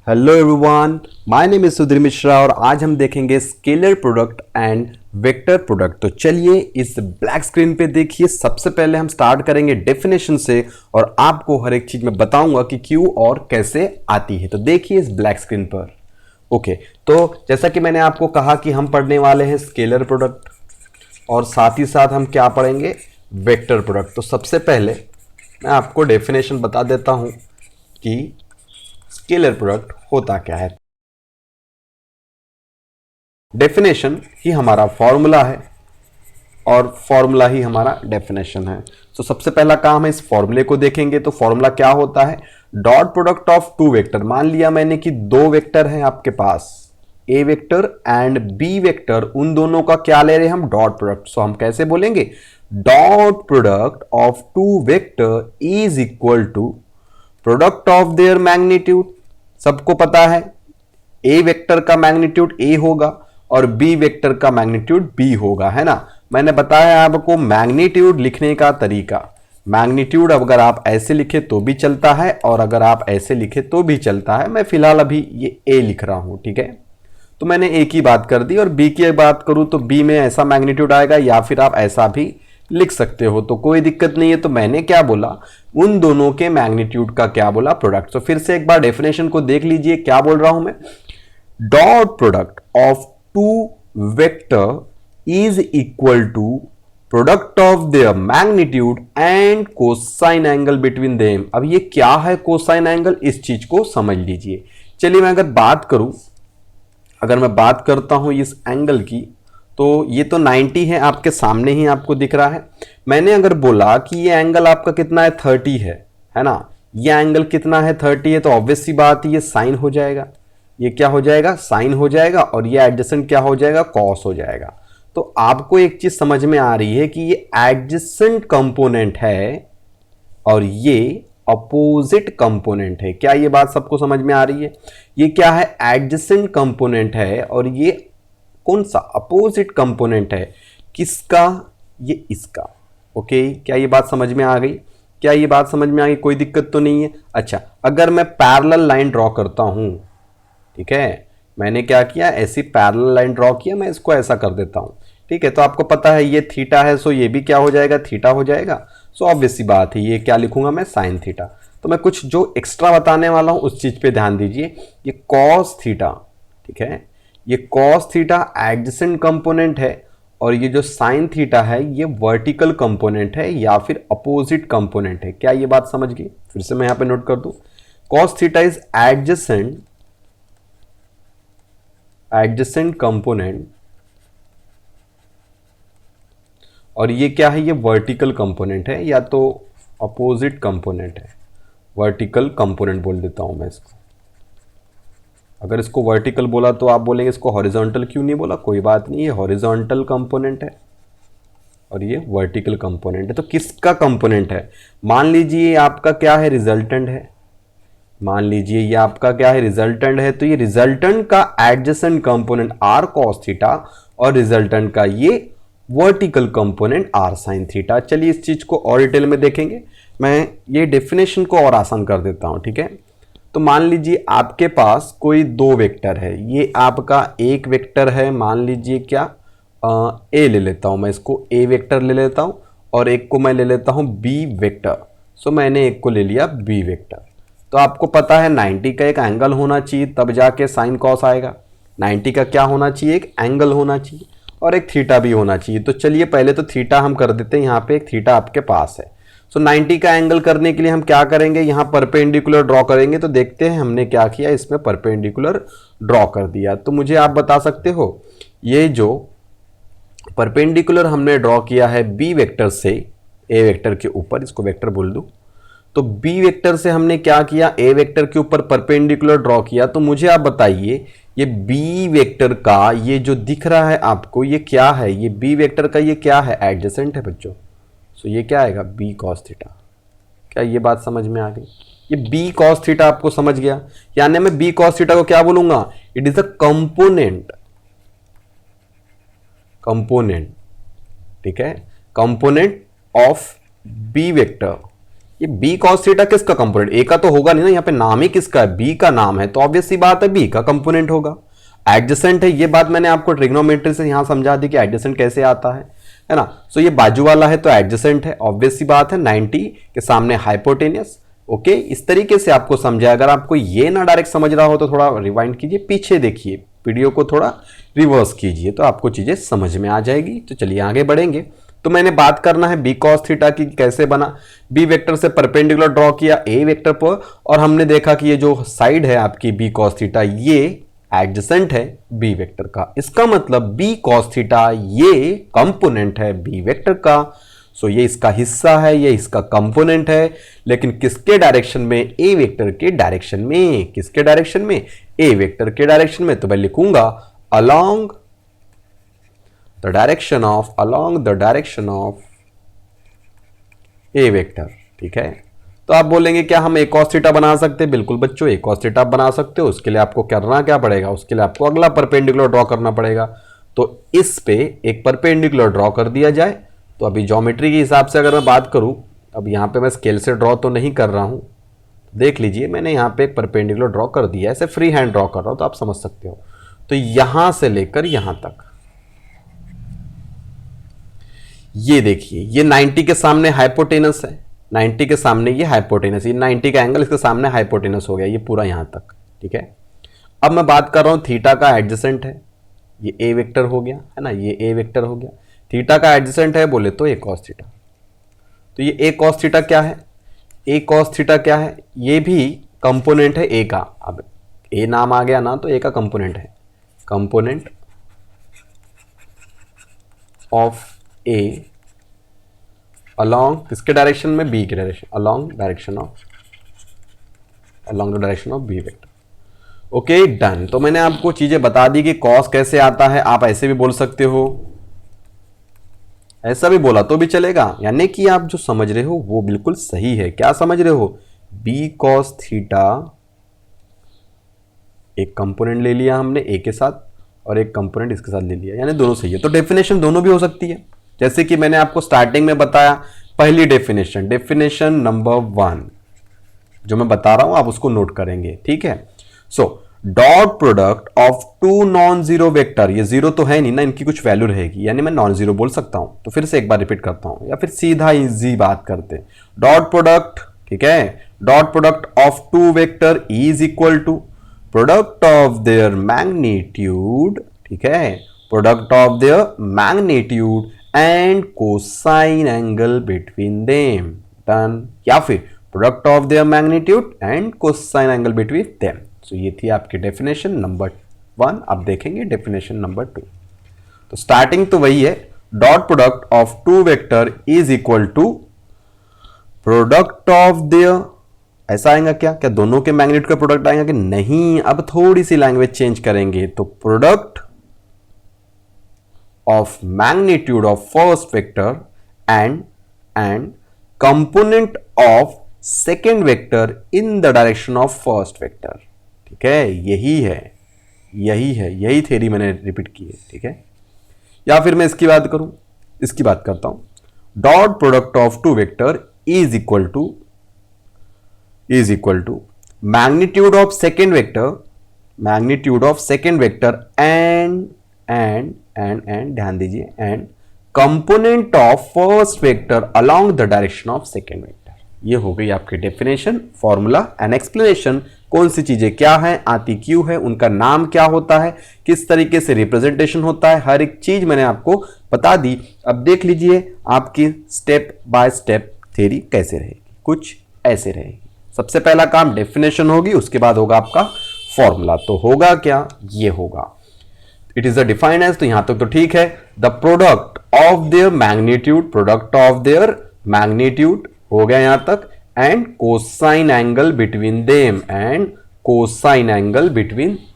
Hello everyone, my name is Sudhir Mishra और आज हम देखेंगे scalar product and vector product. तो चलिए इस ब्लैक स्क्रीन पे देखिए। सबसे पहले हम स्टार्ट करेंगे डेफिनेशन से और आपको हर एक चीज में बताऊंगा कि क्यों और कैसे आती है। तो देखिए इस ब्लैक स्क्रीन पर। ओके, तो जैसा कि मैंने आपको कहा कि हम पढ़ने वाले हैं स्केलर प्रोडक्ट और साथ ही साथ हम क्या पढ़ेंगे, वेक्टर प्रोडक्ट। तो सबसे पहले मैं आपको डेफिनेशन बता देता हूं कि स्केलर प्रोडक्ट होता क्या है। डेफिनेशन ही हमारा फॉर्मूला है और फॉर्मूला ही हमारा डेफिनेशन है। तो सबसे पहला काम है, इस फॉर्मूले को देखेंगे। तो फॉर्मूला क्या होता है, dot product of two vector. मान लिया मैंने कि दो वेक्टर है आपके पास, A vector and B vector, उन दोनों का क्या ले रहे हैं हम, डॉट प्रोडक्ट। सो हम कैसे बोलेंगे, dot product of two vector is equal to product of their magnitude. सबको पता है ए वेक्टर का मैग्नीट्यूड ए होगा और बी वेक्टर का मैग्नीट्यूड बी होगा, है ना। मैंने बताया आपको मैग्नीट्यूड लिखने का तरीका। मैग्नीट्यूड अगर आप ऐसे लिखे तो भी चलता है और अगर आप ऐसे लिखे तो भी चलता है। मैं फिलहाल अभी ये ए लिख रहा हूं, ठीक है। तो मैंने ए की बात कर दी और बी की बात करूं तो बी में ऐसा मैग्नीट्यूड आएगा या फिर आप ऐसा भी लिख सकते हो, तो कोई दिक्कत नहीं है। तो मैंने क्या बोला, उन दोनों के मैग्नीट्यूड का क्या बोला, प्रोडक्ट। तो फिर से एक बार डेफिनेशन को देख लीजिए, क्या बोल रहा हूं मैं, dot product of two vector is equal to product of their magnitude and cosine angle between them. अब ये क्या है कोसाइन एंगल, इस चीज को समझ लीजिए। चलिए मैं अगर मैं बात करता हूं इस एंगल की, तो ये तो 90 है, आपके सामने ही आपको दिख रहा है। मैंने अगर बोला कि ये एंगल आपका कितना है, 30 है ना। ये एंगल कितना है, 30 है, तो ऑब्वियस सी बात है ये साइन हो जाएगा। ये क्या हो जाएगा, साइन हो जाएगा और ये एडजेसेंट क्या हो जाएगा, कॉस हो जाएगा। तो आपको एक चीज समझ में आ रही है कि ये एडजेसेंट कंपोनेंट है और ये अपोजिट कंपोनेंट है। क्या ये बात सबको समझ में आ रही है, ये क्या है, एडजेसेंट कंपोनेंट है और ये कौन सा, अपोजिट कंपोनेंट है। किसका, ये इसका। ओके, क्या ये बात समझ में आ गई, क्या ये बात समझ में आ गई, कोई दिक्कत तो नहीं है। अच्छा, अगर मैं पैरेलल लाइन ड्रॉ करता हूं, ठीक है, मैंने क्या किया, ऐसी पैरेलल लाइन ड्रॉ किया, मैं इसको ऐसा कर देता हूं, ठीक है। तो आपको पता है ये थीटा है, सो ये भी क्या हो जाएगा, थीटा हो जाएगा। सो ऑब्वियस सी बात है, ये क्या लिखूंगा मैं, साइन थीटा। तो मैं कुछ जो एक्स्ट्रा बताने वाला हूं उस चीज पे ध्यान दीजिए। ये कॉस थीटा, ठीक है, ये कॉस थीटा एडजेसेंट कंपोनेंट है और ये जो साइन थीटा है ये वर्टिकल कंपोनेंट है या फिर अपोजिट कंपोनेंट है। क्या ये बात समझ गई, फिर से मैं यहां पे नोट कर दूं, cos theta is adjacent component और ये क्या है, ये वर्टिकल कंपोनेंट है या तो अपोजिट कंपोनेंट है। वर्टिकल कंपोनेंट बोल देता हूं मैं इसको। अगर इसको वर्टिकल बोला तो आप बोलेंगे इसको हॉरिजॉन्टल क्यों नहीं बोला, कोई बात नहीं, ये हॉरिजॉन्टल कंपोनेंट है और ये वर्टिकल कंपोनेंट है। तो किसका कंपोनेंट है, मान लीजिए आपका क्या है, रिजल्टेंट है। मान लीजिए ये आपका क्या है, रिजल्टेंट है। तो ये रिजल्टेंट का adjacent component R cos theta और रिजल्टेंट का ये vertical component R sine theta. चलिए इस चीज को और डिटेल में देखेंगे। मैं ये डेफिनेशन को और आसान कर देता हूं, ठीक है। तो मान लीजिए आपके पास कोई दो वेक्टर है, ये आपका एक वेक्टर है, मान लीजिए क्या, ए ले लेता हूं मैं, इसको ए वेक्टर ले लेता हूं और एक को मैं ले लेता हूं बी वेक्टर। सो मैंने एक को ले लिया बी वेक्टर। तो आपको पता है 90 का एक एंगल होना चाहिए तब जाके साइन कॉस आएगा। 90 का क्या होना चाहिए, एक एंगल होना चाहिए और एक थीटा भी होना चाहिए। तो चलिए पहले तो थीटा हम कर देते हैं, यहाँ पे एक थीटा आपके पास है। सो 90 का एंगल करने के लिए हम क्या करेंगे, यहाँ परपेंडिकुलर ड्रॉ करेंगे। तो देखते हैं हमने क्या किया, इसमें परपेंडिकुलर ड्रॉ कर दिया। तो मुझे आप बता सकते हो, ये जो परपेंडिकुलर हमने ड्रॉ किया है बी वेक्टर से ए वेक्टर के ऊपर, इसको वेक्टर बोल दूं, तो बी वेक्टर से हमने क्या किया, ए वेक्टर के ऊपर परपेंडिकुलर ड्रॉ किया। तो मुझे आप बताइए, ये बी वेक्टर का ये जो दिख रहा है आपको, ये क्या है, ये बी वेक्टर का ये क्या है, एडजेसेंट है बच्चों। सो ये क्या आएगा, बी कॉस थीटा। क्या ये बात समझ में आ गई, ये बी कॉस थीटा आपको समझ गया। यानी मैं बी कॉस थीटा को क्या बोलूंगा, इट इज अ कंपोनेंट, ठीक है, कंपोनेंट ऑफ बी वेक्टर ये बी कॉस थीटा किसका कंपोनेंट, ए का तो होगा नहीं ना, यहाँ पे नाम ही किसका है, बी का नाम है, तो ऑब्वियस सी बात है बी का कंपोनेंट होगा। एडजेसेंट है, ये बात मैंने आपको ट्रिग्नोमेट्री से यहां समझा दी कि एडजेसेंट कैसे आता है ना। सो ये बाजू वाला है तो एडजेसेंट है, ऑब्वियस सी बात है, 90 के सामने हाइपोटेनियस। ओके, इस तरीके से आपको समझा। अगर आपको ये ना डायरेक्ट समझ रहा हो तो थोड़ा रिवाइंड कीजिए, पीछे देखिए, वीडियो को थोड़ा रिवर्स कीजिए, तो आपको चीजें समझ में आ जाएगी। तो चलिए आगे बढ़ेंगे। तो मैंने बात करना है बी कॉस थीटा की कैसे बना। बी वेक्टर से परपेंडिकुलर ड्रॉ किया ए वेक्टर पर, और हमने देखा कि ये जो साइड है आपकी बी कॉस थीटा ये एडजेसेंट है बी वेक्टर का। इसका मतलब बी कॉस थीटा ये कंपोनेंट है बी वेक्टर का। सो ये इसका हिस्सा है, ये इसका कंपोनेंट है, लेकिन किसके डायरेक्शन में, ए वेक्टर के डायरेक्शन में। किसके डायरेक्शन में, ए वेक्टर के डायरेक्शन में। तो मैं लिखूंगा along the direction of A vector. ठीक है, तो आप बोलेंगे क्या हम एक cos थीटा बना सकते हैं? बिल्कुल बच्चों, एक cos थीटा बना सकते हो। उसके लिए आपको करना क्या पड़ेगा, उसके लिए आपको अगला परपेंडिकुलर ड्रॉ करना पड़ेगा। तो इस पे एक परपेंडिकुलर ड्रॉ कर दिया जाए। तो अभी ज्योमेट्री के हिसाब से अगर मैं बात करूं, अब यहां पे मैं स्केल से ड्रॉ तो नहीं कर रहा हूं, देख लीजिए मैंने यहां पे एक परपेंडिकुलर ड्रॉ कर दिया है, ऐसे फ्री हैंड ड्रॉ कर रहा हूं तो आप समझ सकते हो। तो यहां से लेकर यहां तक ये देखिए, ये 90 के सामने हाइपोटेनस है, 90 के सामने ये हाइपोटेनस, ये 90 का एंगल इसके सामने हाइपोटेनस हो गया, ये पूरा यहां तक। ठीक है, अब मैं बात कर रहा हूं थीटा का एडजेसेंट है, ये ए वेक्टर हो गया है ना, ये ए वेक्टर हो गया। थीटा का एडजेसेंट है बोले तो ए कॉस थीटा। तो ये ए कॉस थीटा क्या है, ए कॉस थीटा क्या है, ये भी कंपोनेंट है ए का। अब ए नाम आ गया ना, तो ए का कंपोनेंट है, कंपोनेंट ऑफ ए अलोंग किसके डायरेक्शन में, बी के direction, along the direction of B vector. Okay done. तो मैंने आपको चीजें बता दी कि कॉस कैसे आता है। आप ऐसे भी बोल सकते हो, ऐसा भी बोला तो भी चलेगा, यानी कि आप जो समझ रहे हो वो बिल्कुल सही है। क्या समझ रहे हो, बी कॉस थीटा एक कंपोनेंट ले लिया हमने ए के साथ और एक कंपोनेंट इसके साथ ले लिया, यानी दोनों सही है। तो डेफिनेशन दोनों भी हो सकती है, जैसे कि मैंने आपको स्टार्टिंग में बताया। पहली डेफिनेशन, डेफिनेशन नंबर 1 जो मैं बता रहा हूं आप उसको नोट करेंगे। ठीक है, so dot product of two non zero vector, ये जीरो तो है नहीं ना, इनकी कुछ वैल्यू रहेगी, यानी मैं नॉन जीरो बोल सकता हूं। तो फिर से एक बार रिपीट करता हूं, या फिर सीधा इजी बात करते हैं। डॉट प्रोडक्ट, ठीक है, dot product of two vector is equal to product of their magnitude, ठीक है, product of their magnitude and cosine angle between them. Done. या फिर product of their magnitude and cosine angle between them. So ये थी आपकी definition number 1। अब देखेंगे definition number 2। तो स्टार्टिंग तो वही है, dot product of two vector is equal to product of their, ऐसा आएगा क्या, क्या दोनों के मैग्नीट्यूड का प्रोडक्ट आएगा कि नहीं? अब थोड़ी सी लैंग्वेज चेंज करेंगे, तो product of magnitude of first vector and component of second vector in the direction of first vector. ठीक है, यही थ्योरी मैंने रिपीट की है। ठीक है, या फिर मैं इसकी बात करूं, इसकी बात करता हूं, dot product of two vector is equal to magnitude of second vector and ध्यान दीजिए, and component of first vector along the direction of second vector. ये हो गई आपकी डेफिनेशन, फॉर्मूला एंड एक्सप्लेनेशन। कौन सी चीजें क्या है, आती क्यों है, उनका नाम क्या होता है, किस तरीके से रिप्रेजेंटेशन होता है, हर एक चीज मैंने आपको बता दी। अब देख लीजिए आपकी स्टेप बाय स्टेप थ्योरी कैसे रहेगी, कुछ ऐसे रहेगी। सबसे पहला काम डेफिनेशन होगी, उसके बाद होगा आपका फॉर्मूला। तो होगा क्या, ये होगा it is a defined as, तो यहां तक तो ठीक है। The product of their magnitude, हो गया यहां तक, and cosine angle between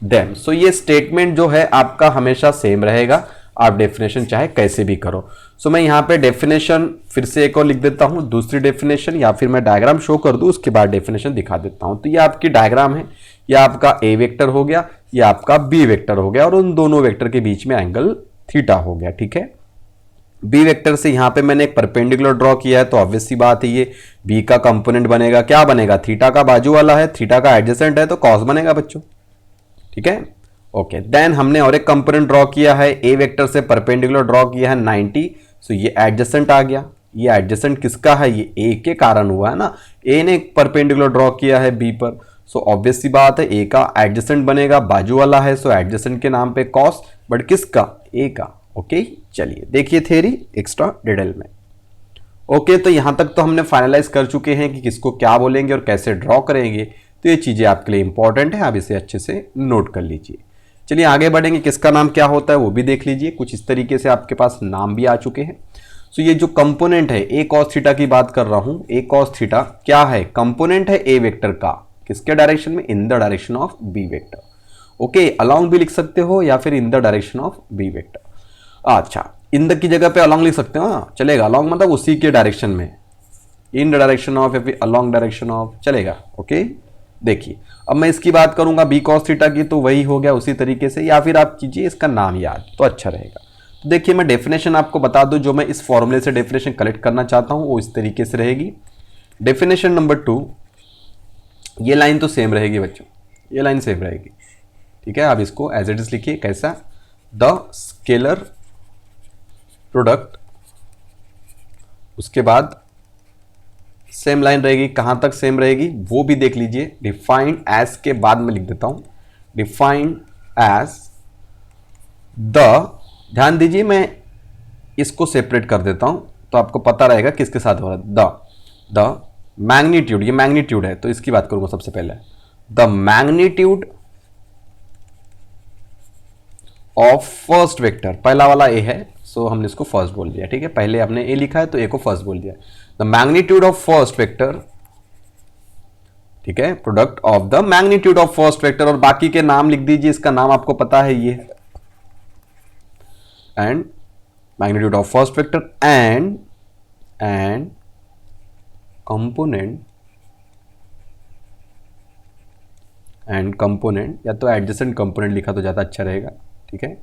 them. So ये स्टेटमेंट जो है आपका हमेशा सेम रहेगा, आप डेफिनेशन चाहे कैसे भी करो। सो मैं यहां पे डेफिनेशन फिर से एक और लिख देता हूं, दूसरी डेफिनेशन, या फिर मैं डायग्राम शो कर दूं उसके बाद डेफिनेशन दिखा देता हूं। तो ये आपकी डायग्राम है, ये आपका ए वेक्टर हो गया, ये आपका बी वेक्टर हो गया, और उन दोनों वेक्टर के बीच में एंगल थीटा हो गया। ठीक है, बी वेक्टर से यहां पे मैंने एक परपेंडिकुलर ड्रॉ किया है, तो ऑब्वियस सी बात है ये बी का कंपोनेंट बनेगा, क्या बनेगा, थीटा का बाजू वाला है, थीटा का एडजेसेंट है, तो कॉस बनेगा बच्चों। ठीक है, ओके। देन हमने और एक कंपोनेंट ड्रॉ किया है, ए वेक्टर से परपेंडिकुलर ड्रॉ किया है 90, सो ये एडजेसेंट आ गया। ये एडजेसेंट किसका है, ये ए के कारण हुआ है ना, ए ने परपेंडिकुलर ड्रॉ किया है बी पर, सो ऑब्वियस सी बात है ए का एडजेसेंट बनेगा, बाजू वाला है, सो एडजेसेंट के नाम पे कॉस, बट किसका, ए का। ओके, चलिए देखिए थ्योरी एक्स्ट्रा डिटेल में। ओके, तो यहां तक तो हमने फाइनलाइज कर चुके हैं कि किसको क्या बोलेंगे और कैसे ड्रॉ करेंगे, तो ये चीजें आपके लिए इंपॉर्टेंट है, आप इसे अच्छे से नोट कर लीजिए। चलिए आगे बढ़ेंगे, किसका नाम क्या होता है वो भी देख लीजिए। कुछ इस तरीके से आपके पास नाम भी आ चुके हैं। सो ये जो कंपोनेंट है ए कॉस थीटा की बात कर रहा हूं, ए कॉस थीटा क्या है, कंपोनेंट है ए वेक्टर का, किसके डायरेक्शन में, in the direction of B vector. Okay, along भी लिख सकते हो या फिर in the direction of B vector. अच्छा, इन द की जगह पे अलोंग लिख सकते हो ना, चलेगा, अलोंग मतलब उसी के डायरेक्शन में, इन द डायरेक्शन ऑफ या फिर अलोंग डायरेक्शन ऑफ, चलेगा। ओके, देखिए अब मैं इसकी बात करूंगा बी कॉस थीटा की, तो वही हो गया उसी तरीके से, या फिर आप कीजिए इसका नाम याद तो अच्छा रहेगा। तो देखिए मैं डेफिनेशन आपको बता दूं, जो मैं इस फॉर्मूले से डेफिनेशन कलेक्ट करना चाहता हूं वो इस तरीके से रहेगी। डेफिनेशन नंबर 2, ये लाइन तो सेम रहेगी बच्चों, ये लाइन सेम रहेगी। ठीक है, आप इसको एज इट इज लिखिए, कैसा, द स्केलर प्रोडक्ट, उसके बाद सेम लाइन रहेगी, कहां तक सेम रहेगी वो भी देख लीजिए। डिफाइंड एज के बाद में लिख देता हूं, डिफाइंड एज द, ध्यान दीजिए मैं इसको सेपरेट कर देता हूं तो आपको पता रहेगा किसके साथ हो रहा है। द मैग्नीट्यूड, ये मैग्नीट्यूड है तो इसकी बात करूंगा सबसे पहले, the magnitude of first vector, पहला वाला ए है सो हमने इसको फर्स्ट बोल दिया। ठीक है, पहले आपने ए लिखा है तो ए को फर्स्ट बोल दिया। The magnitude of first vector, ठीक है, product of the magnitude of first vector, और बाकी के नाम लिख दीजिए, इसका नाम आपको पता है ये, and magnitude of first vector and component या तो एडजेसेंट कंपोनेंट लिखा तो ज्यादा अच्छा रहेगा। ठीक है,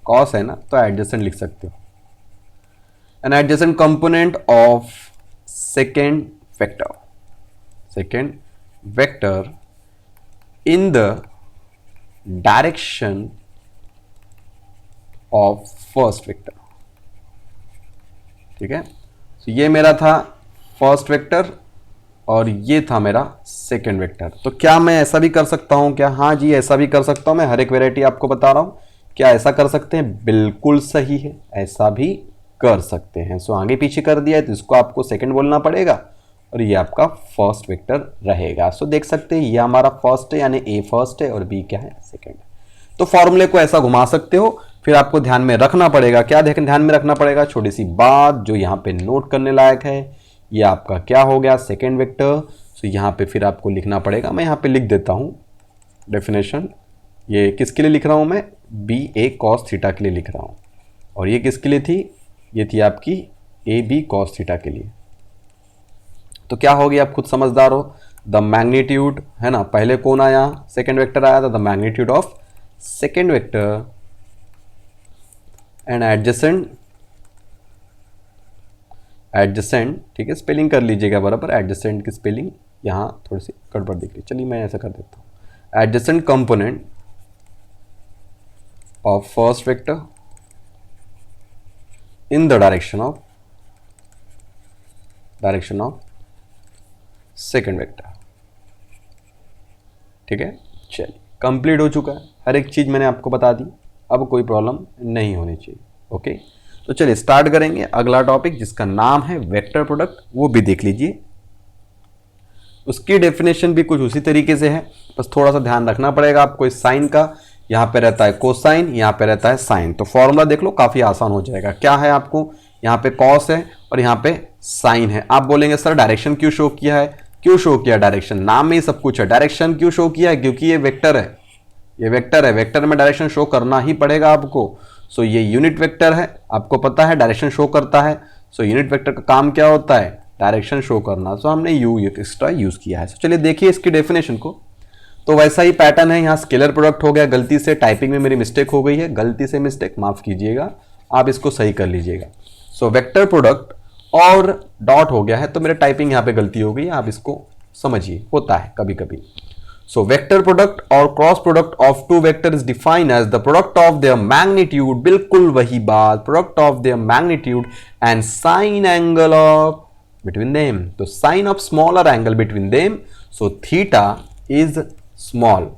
कॉस है ना तो एडजेसेंट लिख सकते हो, an adjacent component of second vector in the direction of first vector. ठीक है, तो ये मेरा था फर्स्ट वेक्टर और ये था मेरा सेकेंड वेक्टर। तो क्या मैं ऐसा भी कर सकता हूं क्या, हाँ जी ऐसा भी कर सकता हूं, मैं हर एक वेराइटी आपको बता रहा हूं, क्या ऐसा कर सकते हैं, बिल्कुल सही है, ऐसा भी कर सकते हैं। सो आगे पीछे कर दिया है तो इसको आपको सेकंड बोलना पड़ेगा और ये आपका फर्स्ट वेक्टर रहेगा। सो देख सकते हैं ये हमारा फर्स्ट है, यानी ए फर्स्ट है और बी क्या है, सेकंड है। तो फॉर्मूले को ऐसा घुमा सकते हो। फिर आपको ध्यान में रखना पड़ेगा, क्या ध्यान में रखना पड़ेगा, छोटी सी बात जो यहाँ पे नोट करने लायक है, ये आपका क्या हो गया, सेकेंड वेक्टर। सो यहाँ पे फिर आपको लिखना पड़ेगा, मैं यहाँ पे लिख देता हूँ डेफिनेशन, ये किसके लिए लिख रहा हूँ मैं, बी ए कॉस थीटा के लिए लिख रहा हूँ, और ये किसके लिए थी, ये थी आपकी ए बी कॉस थीटा के लिए। तो क्या हो गया, आप खुद समझदार हो, द मैग्नीट्यूड है ना, पहले कौन आया, सेकेंड वेक्टर आया था, the magnitude of second vector and adjacent, ठीक है, स्पेलिंग कर लीजिएगा बराबर, एडजेसेंट की स्पेलिंग यहाँ थोड़ी सी गड़बड़ दिख रही, चलिए मैं ऐसा कर देता हूँ, adjacent component of first vector in the direction of second vector. ठीक है, चलिए कंप्लीट हो चुका है, हर एक चीज मैंने आपको बता दी, अब कोई प्रॉब्लम नहीं होनी चाहिए। ओके, तो चलिए स्टार्ट करेंगे अगला टॉपिक जिसका नाम है वेक्टर प्रोडक्ट, वो भी देख लीजिए। उसकी डेफिनेशन भी कुछ उसी तरीके से है, बस थोड़ा सा ध्यान रखना पड़ेगा आपको इस साइन का, यहाँ पे रहता है कोसाइन, यहाँ पे रहता है साइन, तो फॉर्मूला देख लो काफी आसान हो जाएगा। क्या है आपको, यहाँ पे कॉस है और यहाँ पे साइन है। आप बोलेंगे सर डायरेक्शन क्यों शो किया है, क्यों शो किया डायरेक्शन, नाम में ही सब कुछ है, डायरेक्शन क्यों शो किया है, क्योंकि ये वेक्टर है, ये वेक्टर है, वेक्टर में डायरेक्शन शो करना ही पड़ेगा आपको। सो ये यूनिट वेक्टर है, आपको पता है डायरेक्शन शो करता है। सो यूनिट वेक्टर का काम क्या होता है, डायरेक्शन शो करना। सो हमने यू एक्स्ट्रा यूज किया है। सो चलिए देखिए इसकी डेफिनेशन को, तो वैसा ही पैटर्न है, यहाँ स्केलर प्रोडक्ट हो गया, गलती से टाइपिंग में मेरी मिस्टेक हो गई है, गलती से मिस्टेक माफ कीजिएगा, आप इसको सही कर लीजिएगा। सो वेक्टर प्रोडक्ट और डॉट हो गया है, तो मेरे टाइपिंग यहां पे गलती हो गई, आप इसको समझिए, होता है कभी कभी। सो वेक्टर प्रोडक्ट और cross product of two vector is defined as the product of their magnitude, बिल्कुल वही बात, product of their magnitude and sine angle of between them. तो sine of smaller angle between them, so theta is small.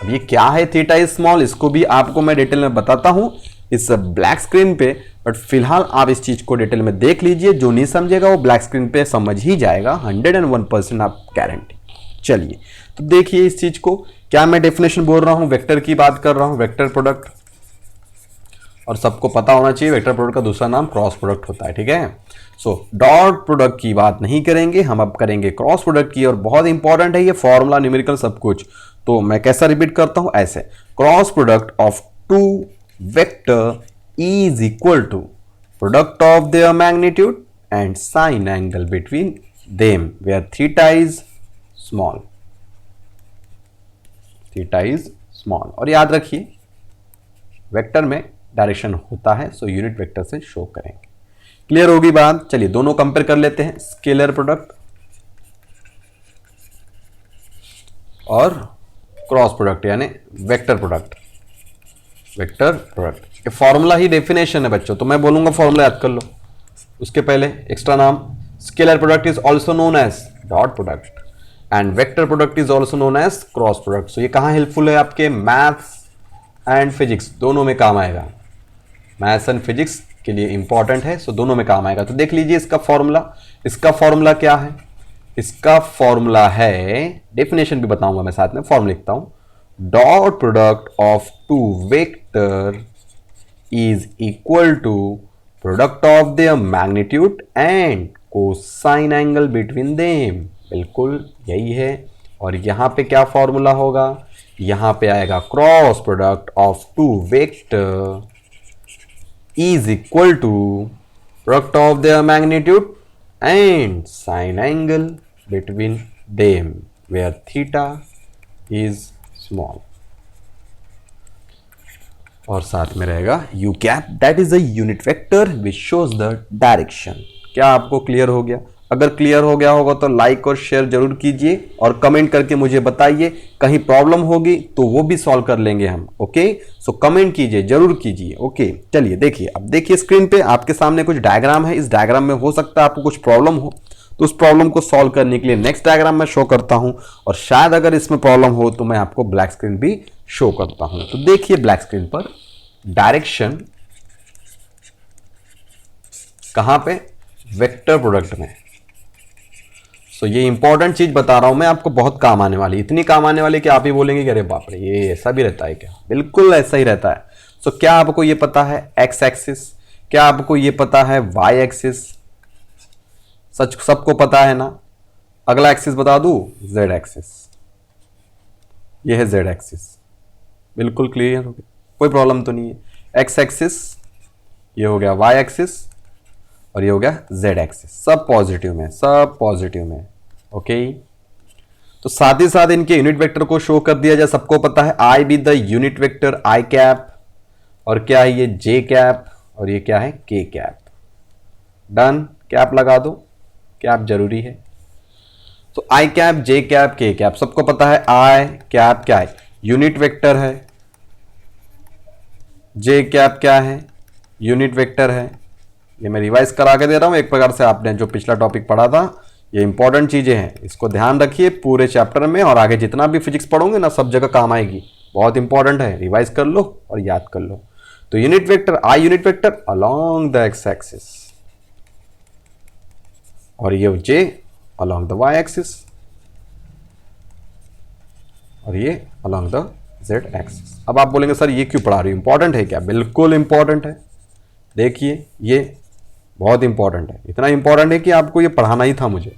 अब ये क्या है theta is small, इसको भी आपको मैं डिटेल में बताता हूं इस ब्लैक स्क्रीन पे, बट फिलहाल आप इस चीज को डिटेल में देख लीजिए, जो नहीं समझेगा वो ब्लैक स्क्रीन पे समझ ही जाएगा, 101% आप गारंटी। चलिए तो देखिए इस चीज को, क्या मैं डेफिनेशन बोल रहा हूं, वेक्टर की बात कर रहा हूं, वेक्टर प्रोडक्ट, और सबको पता होना चाहिए वेक्टर प्रोडक्ट का दूसरा नाम क्रॉस प्रोडक्ट होता है, ठीक है। सो डॉट प्रोडक्ट की बात नहीं करेंगे हम, अब करेंगे क्रॉस प्रोडक्ट की, और बहुत इंपॉर्टेंट है ये फॉर्मूला, न्यूमेरिकल सब कुछ। तो मैं कैसा रिपीट करता हूं, ऐसे, cross product of two vector is equal to product of their magnitude and sine angle between them where theta is small, theta is small. और याद रखिए वेक्टर में डायरेक्शन होता है, सो यूनिट वेक्टर से शो करेंगे। क्लियर होगी बात। चलिए दोनों कंपेयर कर लेते हैं, स्केलर प्रोडक्ट और क्रॉस प्रोडक्ट यानी वेक्टर प्रोडक्ट, वेक्टर प्रोडक्ट। ये फॉर्मूला ही डेफिनेशन है बच्चों, तो मैं बोलूंगा फॉर्मूला याद कर लो, उसके पहले एक्स्ट्रा नाम, scalar product is also known as dot product and vector product is also known as cross product. So ये कहां हेल्पफुल है, आपके मैथ्स एंड फिजिक्स दोनों में काम आएगा, मैथ्स एंड फिजिक्स के लिए इंपॉर्टेंट है, सो दोनों में काम आएगा। तो देख लीजिए इसका फॉर्मूला, इसका फॉर्मूला क्या है, इसका फॉर्मूला है, डेफिनेशन भी बताऊंगा मैं साथ में, फॉर्मूला लिखता हूं, dot product of two vector is equal to product of their magnitude and cosine angle between them, बिल्कुल यही है। और यहां पे क्या फॉर्मूला होगा, यहां पे आएगा cross product of two vector is equal to product of their magnitude and sine angle between them where theta is small। और साथ में रहेगा u cap, that is a unit vector which shows the direction। क्या आपको clear हो गया? अगर clear हो गया होगा तो लाइक और शेयर जरूर कीजिए और कमेंट करके मुझे बताइए, कहीं प्रॉब्लम होगी तो वो भी सॉल्व कर लेंगे हम। ओके, सो कमेंट कीजिए, जरूर कीजिए। ओके चलिए देखिए, अब देखिए स्क्रीन पे आपके सामने कुछ डायग्राम है, इस डायग्राम में हो सकता है आपको कुछ प्रॉब्लम हो, तो उस प्रॉब्लम को सॉल्व करने के लिए नेक्स्ट डायग्राम में शो करता हूं, और शायद अगर इसमें प्रॉब्लम हो तो मैं आपको ब्लैक स्क्रीन भी शो करता हूं। तो देखिए ब्लैक स्क्रीन पर डायरेक्शन कहां पे, वेक्टर प्रोडक्ट में। सो ये इंपॉर्टेंट चीज बता रहा हूं मैं आपको, बहुत काम आने वाली, इतनी काम आने वाली कि आप ही बोलेंगे कि अरे बाप रे ये ऐसा भी रहता है क्या, बिल्कुल ऐसा ही रहता है। सो क्या आपको ये पता है एक्स एक्सिस, क्या आपको ये पता है वाई एक्सिस, सच सबको पता है ना। अगला एक्सिस बता दूं, जेड एक्सिस, ये है जेड एक्सिस, बिल्कुल क्लियर हो गया, कोई प्रॉब्लम तो नहीं है। एक्स एक्सिस ये हो गया, वाई एक्सिस और ये हो गया जेड एक्सिस, सब पॉजिटिव में, सब पॉजिटिव में। ओके, तो साथ ही साथ इनके यूनिट वेक्टर को शो कर दिया जाए, सबको पता है I be the unit vector I cap, और क्या है ये जे कैप, और ये क्या है के कैप। डन, कैप लगा दो, कैप जरूरी है। तो आई कैप, जे कैप, के कैप सबको पता है। आई कैप क्या है, यूनिट वेक्टर है, जे कैप क्या है, यूनिट वेक्टर है। ये मैं रिवाइज करा के दे रहा हूं एक प्रकार से, आपने जो पिछला टॉपिक पढ़ा था, ये इंपॉर्टेंट चीजें हैं, इसको ध्यान रखिए पूरे चैप्टर में, और आगे जितना भी फिजिक्स पढ़ोगे ना सब जगह काम आएगी, बहुत इंपॉर्टेंट है, रिवाइज कर लो और याद कर लो। तो unit vector, I unit vector along the x axis, और ये जे अलोंग द वाई एक्सिस, और ये अलोंग द जेड एक्सिस। अब आप बोलेंगे सर ये क्यों पढ़ा रही हो, इंपॉर्टेंट है क्या? बिल्कुल इंपॉर्टेंट है। देखिए ये बहुत इंपॉर्टेंट है, इतना इंपॉर्टेंट है कि आपको ये पढ़ाना ही था मुझे।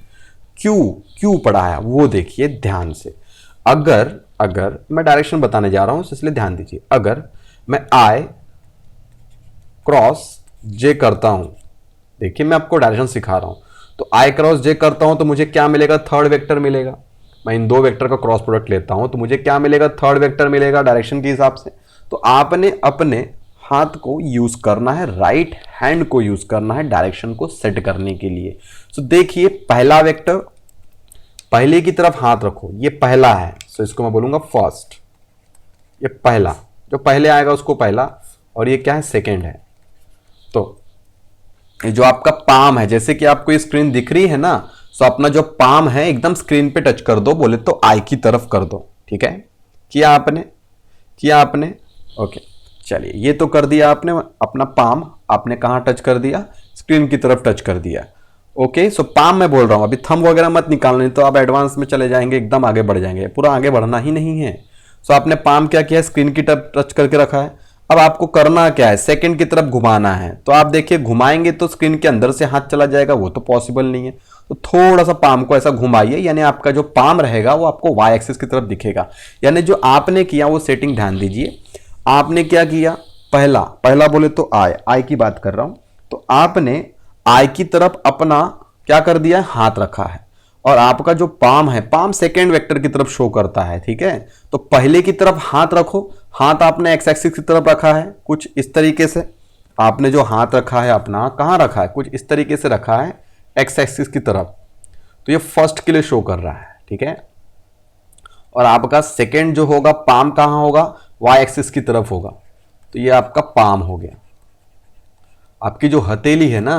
क्यों पढ़ाया वो देखिए ध्यान से। अगर मैं डायरेक्शन बताने जा रहा हूं इसलिए ध्यान दीजिए। अगर मैं आई क्रॉस जे करता हूं, देखिए मैं आपको डायरेक्शन सिखा रहा हूं, तो आई क्रॉस जे करता हूं तो मुझे क्या मिलेगा, थर्ड वेक्टर मिलेगा। मैं इन दो वेक्टर का क्रॉस प्रोडक्ट लेता हूं तो मुझे क्या मिलेगा, थर्ड वेक्टर मिलेगा डायरेक्शन के हिसाब से। तो आपने अपने हाथ को यूज करना है, राइट हैंड को यूज करना है डायरेक्शन को सेट करने के लिए। सो देखिए पहला वेक्टर, पहले की तरफ हाथ रखो, ये पहला है, सो इसको मैं बोलूंगा फर्स्ट। ये पहला, जो पहले आएगा उसको पहला, और ये क्या है, सेकेंड है। तो ये जो आपका पाम है, जैसे कि आपको ये स्क्रीन दिख रही है ना, सो अपना जो पाम है एकदम स्क्रीन पे टच कर दो, बोले तो आई की तरफ कर दो। ठीक है, किया आपने ओके। चलिए ये तो कर दिया आपने, अपना पाम आपने कहां टच कर दिया, स्क्रीन की तरफ टच कर दिया। ओके, सो पाम मैं बोल रहा हूं, अभी थंब वगैरह मत निकालने, तो आप एडवांस में चले जाएंगे, एकदम आगे बढ़ जाएंगे, पूरा आगे बढ़ना ही नहीं है। सो आपने पाम क्या किया, स्क्रीन की तरफ टच करके रखा है। अब आपको करना क्या है, सेकंड की तरफ घुमाना है। तो आप देखिए घुमाएंगे तो स्क्रीन के अंदर से हाथ चला जाएगा, वो तो पॉसिबल नहीं है। तो थोड़ा सा पाम को ऐसा घुमाइए, यानी आपका जो पाम रहेगा वो आपको वाई एक्सिस की तरफ दिखेगा। यानी जो आपने किया वो सेटिंग ध्यान दीजिए। आपने क्या किया, पहला बोले तो आई की बात कर रहा हूं। तो आपने आई की तरफ अपना क्या कर दिया, हाथ रखा है, और आपका जो पाम है, पाम सेकेंड वेक्टर की तरफ शो करता है। ठीक है, तो पहले की तरफ हाथ रखो, हाथ आपने एक्स एक्सिस की तरफ रखा है, कुछ इस तरीके से। आपने जो हाथ रखा है अपना, कहां रखा है, कुछ इस तरीके से रखा है, एक्स एक्सिस की तरफ। तो ये फर्स्ट के लिए शो कर रहा है। ठीक है, और आपका सेकेंड जो होगा, पाम कहां होगा, वाई एक्सिस की तरफ होगा। तो ये आपका पाम हो गया। आपकी जो हथेली है ना,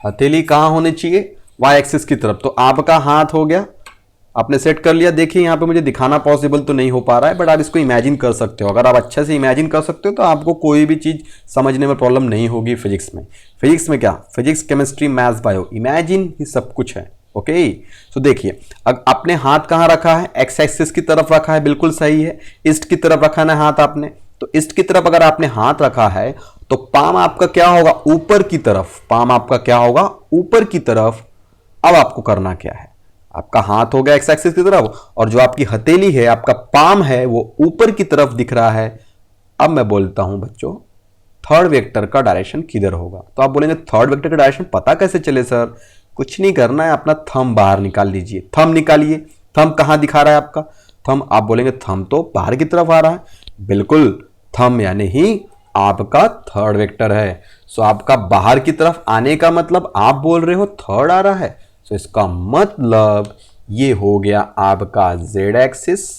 हथेली कहां होनी चाहिए, वाई एक्सिस की तरफ। तो आपका हाथ हो गया, आपने सेट कर लिया। देखिए यहां पे मुझे दिखाना पॉसिबल तो नहीं हो पा रहा है, बट आप इसको इमेजिन कर सकते हो। अगर आप अच्छे से इमेजिन कर सकते हो तो आपको कोई भी चीज समझने में प्रॉब्लम नहीं होगी। फिजिक्स में क्या, physics chemistry maths bio, imagine ही सब कुछ है। ओके, सो देखिए अब आपने हाथ कहां रखा है, एक्स एक्सिस की तरफ रखा है, बिल्कुल सही है। ईस्ट की तरफ रखा ना हाथ आपने, तो ईस्ट की तरफ अगर आपने हाथ रखा है तो पाम आपका क्या होगा, ऊपर की तरफ। पाम आपका क्या होगा, ऊपर की तरफ। अब आपको करना क्या है, आपका हाथ हो गया एक्स एक्सिस की तरफ, और जो आपकी हथेली है, आपका पाम है, वो ऊपर की तरफ दिख रहा है। अब मैं बोलता हूं बच्चों, थर्ड वेक्टर का डायरेक्शन किधर होगा। तो आप बोलेंगे थर्ड वेक्टर का डायरेक्शन पता कैसे चले सर। कुछ नहीं करना है, अपना थंब बाहर निकाल लीजिए, थंब निकालिए। थंब कहां दिखा रहा है आपका, थंब, आप बोलेंगे थंब तो बाहर की तरफ आ रहा है। बिल्कुल, थंब यानी ही आपका थर्ड वेक्टर है। सो आपका बाहर की तरफ आने का मतलब आप बोल रहे हो थर्ड आ रहा है। सो इसका मतलब ये हो गया आपका जेड एक्सिस,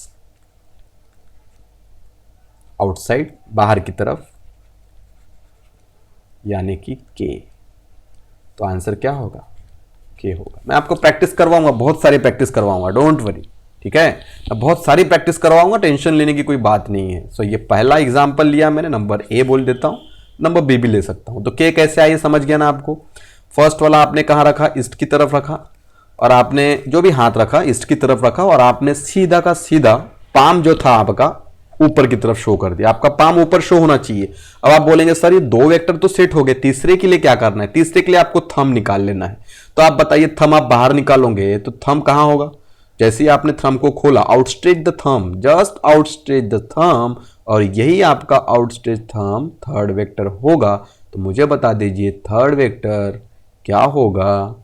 आउटसाइड, बाहर की तरफ, यानी कि के। तो आंसर क्या होगा, के होगा। मैं आपको प्रैक्टिस करवाऊंगा, बहुत सारी प्रैक्टिस करवाऊंगा, डोंट वरी। ठीक है, मैं बहुत सारी प्रैक्टिस करवाऊंगा, टेंशन लेने की कोई बात नहीं है। सो ये पहला एग्जांपल लिया मैंने, नंबर ए बोल देता हूं, नंबर बी भी ले सकता हूं। तो के कैसे आइए समझ गया ना आपको। फर्स्ट वाला आपने कहां रखा, ईस्ट की तरफ रखा, और आपने जो भी हाथ रखा ईस्ट की तरफ रखा, और आपने सीधा का सीधा पाम जो था आपका ऊपर की तरफ शो कर दिया। आपका पाम ऊपर शो होना चाहिए। अब आप बोलेंगे सर ये दो वेक्टर तो सेट हो गए, तीसरे के लिए क्या करना है। तीसरे के लिए आपको थंब निकाल लेना है। तो आप बताइए, थंब आप बाहर निकालोगे तो थंब कहां होगा। जैसे ही आपने थंब को खोला, outstretch the thumb, just outstretch the thumb, और यही आपका आउटस्ट्रेच थंब थर्ड वेक्टर होगा। तो मुझे बता दीजिए थर्ड वेक्टर क्या होगा,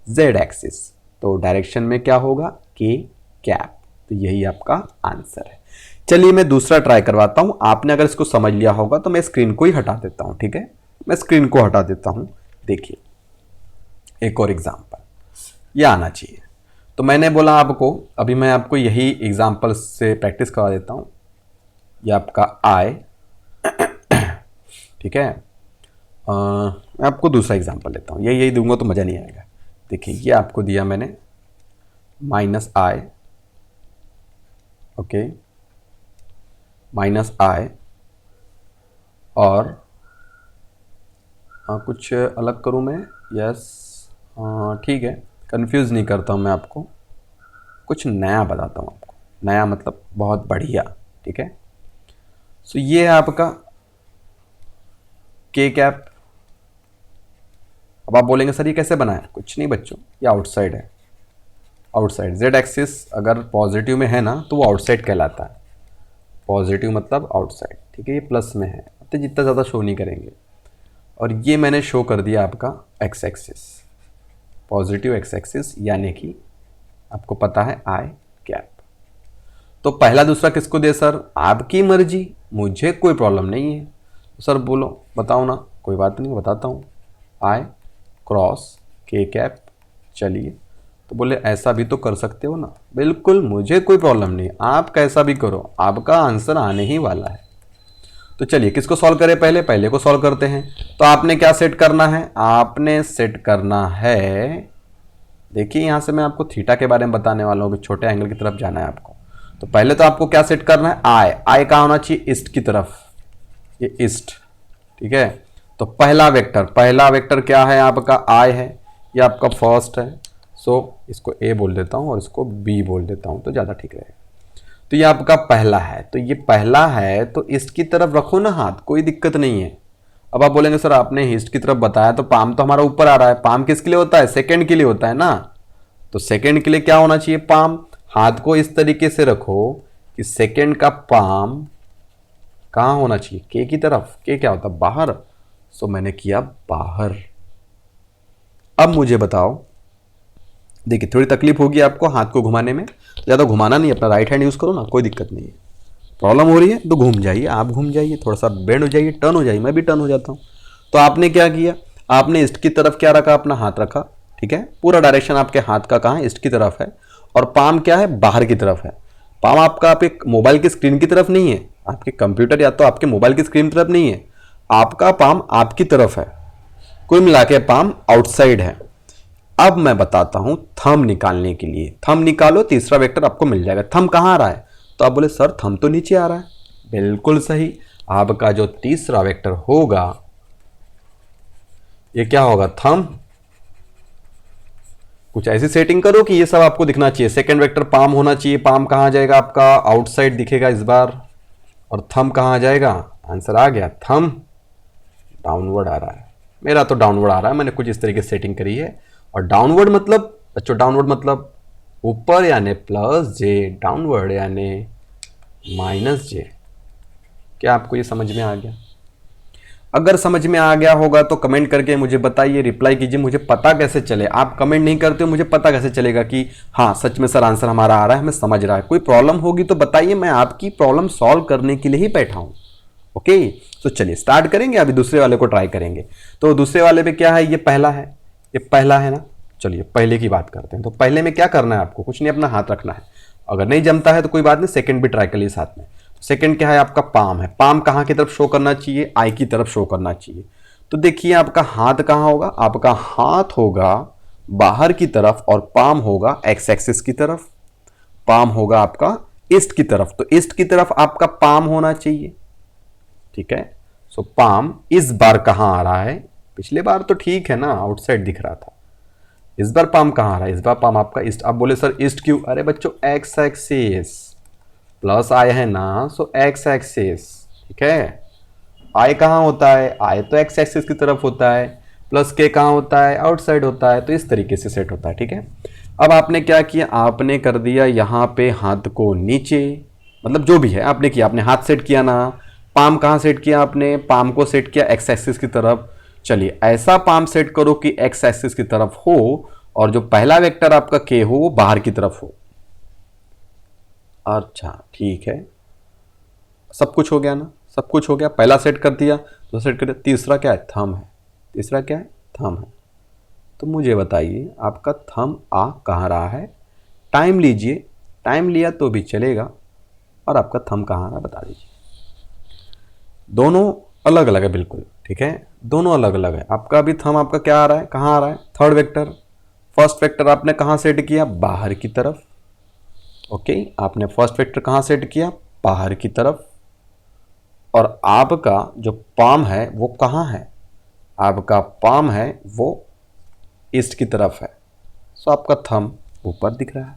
जेड एक्सिस। तो डायरेक्शन में क्या होगा, के कैप। तो यही आपका आंसर है। चलिए मैं दूसरा ट्राई करवाता हूं। आपने अगर इसको समझ लिया होगा तो मैं स्क्रीन को ही हटा देता हूं। ठीक है, मैं स्क्रीन को हटा देता हूं। देखिए एक और एग्जांपल, ये आना चाहिए। तो मैंने बोला आपको, अभी मैं आपको यही एग्जांपल से प्रैक्टिस करवा देता हूं। ये आपका आई, ठीक है। मैं आपको दूसरा एग्जांपल लेता हूं, यही दूंगा तो मज़ा नहीं आएगा। देखिए ये आपको दिया मैंने माइनस आई, ओके, माइनस आई, और कुछ अलग करूं मैं, यस, ठीक है, कंफ्यूज नहीं करता हूं मैं आपको, कुछ नया बताता हूं आपको। नया मतलब बहुत बढ़िया। ठीक है, सो ये है आपका के कैप। अब आप बोलेंगे सर ये कैसे बनाया, कुछ नहीं बच्चों, ये आउटसाइड है। आउटसाइड, जेड एक्सिस अगर पॉजिटिव में है ना तो वो आउटसाइड कहलाता है। पॉजिटिव मतलब आउटसाइड। ठीक है, ये प्लस में है तो जितना ज़्यादा शो नहीं करेंगे। और ये मैंने शो कर दिया आपका x axis, positive x axis, यानी कि आपको पता है आई कैप। तो पहला दूसरा किसको दे सर? आपकी मर्जी, मुझे कोई प्रॉब्लम नहीं है। सर बोलो, बताओ ना। कोई बात नहीं, बताता हूँ। आई क्रॉस के कैप, चलिए। तो बोले ऐसा भी तो कर सकते हो ना। बिल्कुल, मुझे कोई प्रॉब्लम नहीं, आप कैसा भी करो, आपका आंसर आने ही वाला है। तो चलिए किसको सॉल्व करें? पहले को सॉल्व करते हैं। तो आपने क्या सेट करना है? आपने सेट करना है, देखिए यहां से मैं आपको थीटा के बारे में बताने वाला हूं कि छोटे एंगल की तरफ जाना है आपको। तो पहले तो आपको क्या सेट करना है? आई कहां होना चाहिए? ईस्ट की तरफ, ये ईस्ट, ठीक है। तो पहला वेक्टर क्या है? आपका आई है, ये आपका फर्स्ट है। सो इसको ए बोल देता हूं और इसको बी बोल देता हूं तो ज्यादा ठीक रहेगा। तो ये आपका पहला है, तो ये पहला है तो ईस्ट की तरफ रखो ना हाथ, कोई दिक्कत नहीं है। अब आप बोलेंगे सर आपने ईस्ट की तरफ बताया तो पाम तो हमारा ऊपर आ रहा है। पाम किसके लिए होता है? सेकंड के लिए होता है ना। तो सेकंड के लिए क्या होना चाहिए? पाम। हाथ को इस तरीके से रखो कि सेकंड का पाम कहां होना चाहिए? के की तरफ। के क्या होता है? बाहर। सो मैंने किया बाहर। अब मुझे बताओ, देखिए थोड़ी तकलीफ होगी आपको हाथ को घुमाने में, ज़्यादा घुमाना नहीं, अपना राइट हैंड यूज़ करो ना, कोई दिक्कत नहीं है। प्रॉब्लम हो रही है तो घूम जाइए, आप घूम जाइए, थोड़ा सा बेंड हो जाइए, टर्न हो जाइए, मैं भी टर्न हो जाता हूँ। तो आपने क्या किया? आपने ईस्ट की तरफ क्या रखा? अपना हाथ रखा, ठीक है। पूरा डायरेक्शन आपके हाथ का कहाँ है? ईस्ट की तरफ है। और पाम क्या है? बाहर की तरफ है। पाम आपका आपके मोबाइल की स्क्रीन की तरफ नहीं है, आपके कंप्यूटर या तो आपके मोबाइल की स्क्रीन की तरफ नहीं है, आपका पाम आपकी तरफ है। कुल मिला के पाम आउटसाइड है। अब मैं बताता हूं थंब निकालने के लिए। थंब निकालो, तीसरा वेक्टर आपको मिल जाएगा। थंब कहां आ रहा है? तो आप बोले सर थंब तो नीचे आ रहा है। बिल्कुल सही, आपका जो तीसरा वेक्टर होगा ये क्या होगा? थंब। कुछ ऐसी सेटिंग करो कि ये सब आपको दिखना चाहिए। सेकंड वेक्टर पाम होना चाहिए। पाम कहां जाएगा? आपका आउटसाइड दिखेगा इस बार। और थंब कहां आ जाएगा? आंसर आ गया, थंब डाउनवर्ड आ रहा है। मेरा तो डाउनवर्ड आ रहा है, मैंने कुछ इस तरीके से सेटिंग करी है। और डाउनवर्ड मतलब बच्चों, डाउनवर्ड मतलब ऊपर यानी प्लस जे, डाउनवर्ड यानी माइनस जे। क्या आपको ये समझ में आ गया? अगर समझ में आ गया होगा तो कमेंट करके मुझे बताइए, रिप्लाई कीजिए। मुझे पता कैसे चले? आप कमेंट नहीं करते हो, मुझे पता कैसे चलेगा कि हाँ सच में सर आंसर हमारा आ रहा है, हमें समझ रहा है। कोई प्रॉब्लम होगी तो बताइए, मैं आपकी प्रॉब्लम सॉल्व करने के लिए ही बैठा हूं। ओके, तो चलिए स्टार्ट करेंगे। अभी दूसरे वाले को ट्राई करेंगे। तो दूसरे वाले पे क्या है? ये पहला है, ये पहला है ना। चलिए पहले की बात करते हैं। तो पहले में क्या करना है आपको? कुछ नहीं, अपना हाथ रखना है। अगर नहीं जमता है तो कोई बात नहीं, सेकंड भी ट्राई कर लिए साथ में। तो सेकंड क्या है? आपका पाम है। पाम कहाँ की तरफ शो करना चाहिए? आई की तरफ शो करना चाहिए। तो देखिए आपका हाथ कहाँ होगा? आपका हाथ होगा बाहर की तरफ और पाम होगा एक्स एक्सिस की तरफ। पाम होगा आपका ईस्ट की तरफ, तो ईस्ट की तरफ आपका पाम होना चाहिए, ठीक है। सो पाम इस बार कहां आ रहा है? पिछले बार तो ठीक है ना, आउटसाइड दिख रहा था। इस बार पाम कहां आ रहा है? इस बार पाम आपका ईस्ट। आप बोले सर ईस्ट क्यों? अरे बच्चों एक्स एक्सिस, प्लस आई है ना, सो एक्स एक्सिस, ठीक है। आई कहां होता है? आई तो एक्स एक्सिस की तरफ होता है। प्लस के कहां होता है? आउटसाइड होता है। तो इस तरीके से सेट होता है, ठीक है। अब आपने क्या किया? आपने कर दिया यहां पे हाथ को नीचे, मतलब जो भी है आपने किया। आपने हाथ सेट किया ना। पाम कहां सेट किया? आपने पाम को सेट किया एक्स एक्सिस की तरफ। चलिए ऐसा पाम सेट करो कि एक्स एक्सिस की तरफ हो और जो पहला वेक्टर आपका के हो वो बाहर की तरफ हो। अच्छा ठीक है, सब कुछ हो गया ना, सब कुछ हो गया। पहला सेट कर दिया, तो सेट कर दिया। तीसरा क्या है? थंब है। तीसरा क्या है? थंब है। तो मुझे बताइए आपका थंब आ कहाँ रहा है? टाइम लीजिए, टाइम लिया तो भी चलेगा। और आपका थंब कहाँ आ रहा है बता दीजिए। दोनों अलग अलग है बिल्कुल, ठीक है। दोनों अलग अलग है। आपका भी थंब आपका क्या आ रहा है? कहाँ आ रहा है? Third vector. फर्स्ट वेक्टर आपने कहाँ सेट किया? बाहर की तरफ। ओके, आपने फर्स्ट वेक्टर कहाँ सेट किया? बाहर की तरफ। और आपका जो पाम है वो कहाँ है? आपका पाम है वो ईस्ट की तरफ है। सो आपका थंब ऊपर दिख रहा है।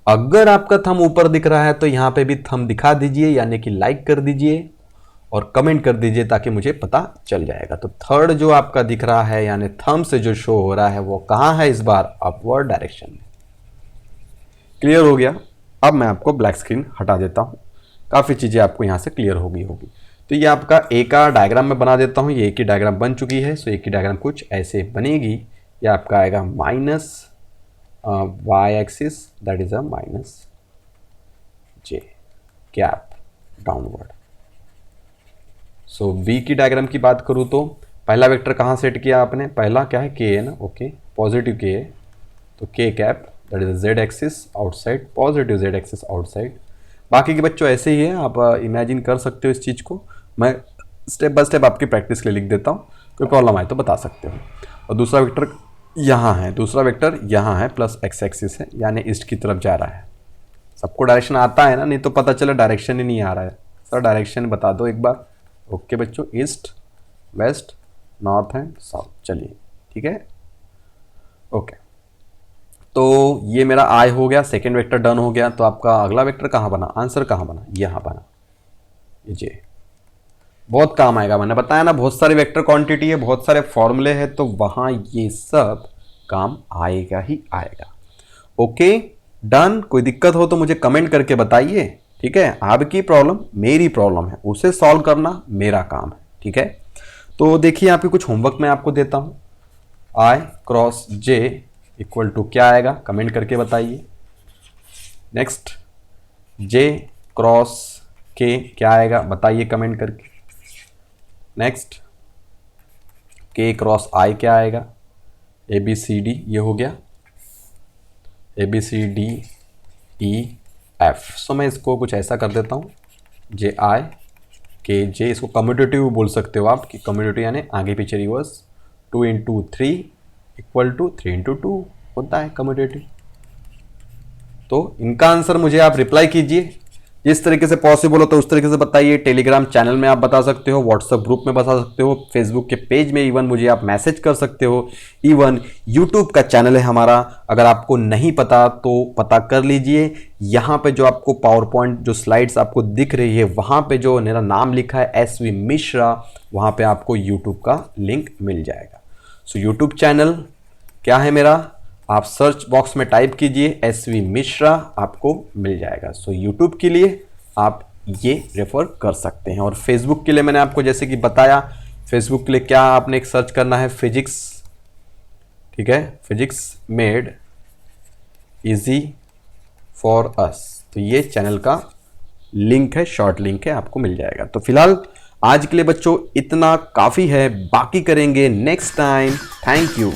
अगर आपका थंब ऊपर दिख रहा है तो यहां पे भी थंब दिखा दीजिए, यानी कि लाइक कर दीजिए और कमेंट कर दीजिए ताकि मुझे पता चल जाएगा। तो थर्ड जो आपका दिख रहा है यानी थंब से जो शो हो रहा है वो कहां है इस बार? अपवर्ड डायरेक्शन में। क्लियर हो गया? अब मैं आपको ब्लैक स्क्रीन हटा देता हूं, काफ़ी चीज़ें आपको यहाँ से क्लियर होगी। तो ये आपका ए का डायग्राम मैं बना देता हूँ। ये ए की डायग्राम बन चुकी है। सो ए की डायग्राम कुछ ऐसे बनेगी। ये आपका आएगा minus Y axis, that is a minus J, cap downward. So B की डायग्राम की बात करूं तो पहला वेक्टर कहां सेट किया आपने, पहला क्या है के है ना, ओके पॉजिटिव के है, तो के cap that is Z axis outside, positive Z axis outside. बाकी के बच्चों ऐसे ही है, आप इमेजिन कर सकते हो इस चीज़ को, मैं स्टेप बाय स्टेप आपकी प्रैक्टिस के लिए लिख देता हूँ, कोई प्रॉब्लम आए तो बता सकते हो। और दूसरा वेक्टर यहाँ है, दूसरा वेक्टर यहाँ है, प्लस एक्स एक्सिस है, यानी ईस्ट की तरफ जा रहा है। सबको डायरेक्शन आता है ना, नहीं तो पता चला डायरेक्शन ही नहीं आ रहा है। सर डायरेक्शन बता दो एक बार। ओके बच्चों, east, west, north and south. चलिए ठीक है, ओके। तो ये मेरा आई हो गया, सेकेंड वेक्टर डन हो गया। तो आपका अगला वेक्टर कहाँ बना, आंसर कहाँ बना, यहाँ बना, ये जे। बहुत काम आएगा, मैंने बताया ना बहुत सारे वेक्टर क्वांटिटी है, बहुत सारे फॉर्मूले हैं, तो वहाँ ये सब काम आएगा ही आएगा। Okay done. कोई दिक्कत हो तो मुझे कमेंट करके बताइए, ठीक है। आपकी प्रॉब्लम मेरी प्रॉब्लम है, उसे सॉल्व करना मेरा काम है, ठीक है। तो देखिए यहाँ पे कुछ होमवर्क मैं आपको देता हूँ। आई क्रॉस जे इक्वल टू क्या आएगा, कमेंट करके बताइए। नेक्स्ट जे क्रॉस के क्या आएगा, बताइए कमेंट करके। नेक्स्ट के क्रॉस आई क्या आएगा, ए बी सी डी, ये हो गया A B C D E F. So मैं इसको कुछ ऐसा कर देता हूँ, जे आई के जे, इसको कम्यूटेटिव बोल सकते हो आप, कि कम्यूटेटिव यानी आगे पीछे reverse. 2 into 3 equal to 3 into 2 होता है कम्यूटेटिव। तो इनका आंसर मुझे आप रिप्लाई कीजिए, जिस तरीके से पॉसिबल हो तो उस तरीके से बताइए। टेलीग्राम चैनल में आप बता सकते हो, व्हाट्सएप ग्रुप में बता सकते हो, फेसबुक के पेज में इवन मुझे आप मैसेज कर सकते हो, इवन यूट्यूब का चैनल है हमारा, अगर आपको नहीं पता तो पता कर लीजिए। यहाँ पे जो आपको पावर पॉइंट जो स्लाइड्स आपको दिख रही है, वहाँ पे जो मेरा नाम लिखा है SV मिश्रा, वहाँ पे आपको यूट्यूब का लिंक मिल जाएगा। सो यूट्यूब चैनल क्या है मेरा, आप सर्च बॉक्स में टाइप कीजिए SV मिश्रा, आपको मिल जाएगा। सो यूट्यूब के लिए आप ये रेफर कर सकते हैं। और फेसबुक के लिए मैंने आपको जैसे कि बताया, फेसबुक के लिए क्या आपने एक सर्च करना है, फिजिक्स, ठीक है, physics made easy for us. तो ये चैनल का लिंक है, शॉर्ट लिंक है, आपको मिल जाएगा। तो फिलहाल आज के लिए बच्चों इतना काफ़ी है, बाकी करेंगे नेक्स्ट टाइम। Thank you.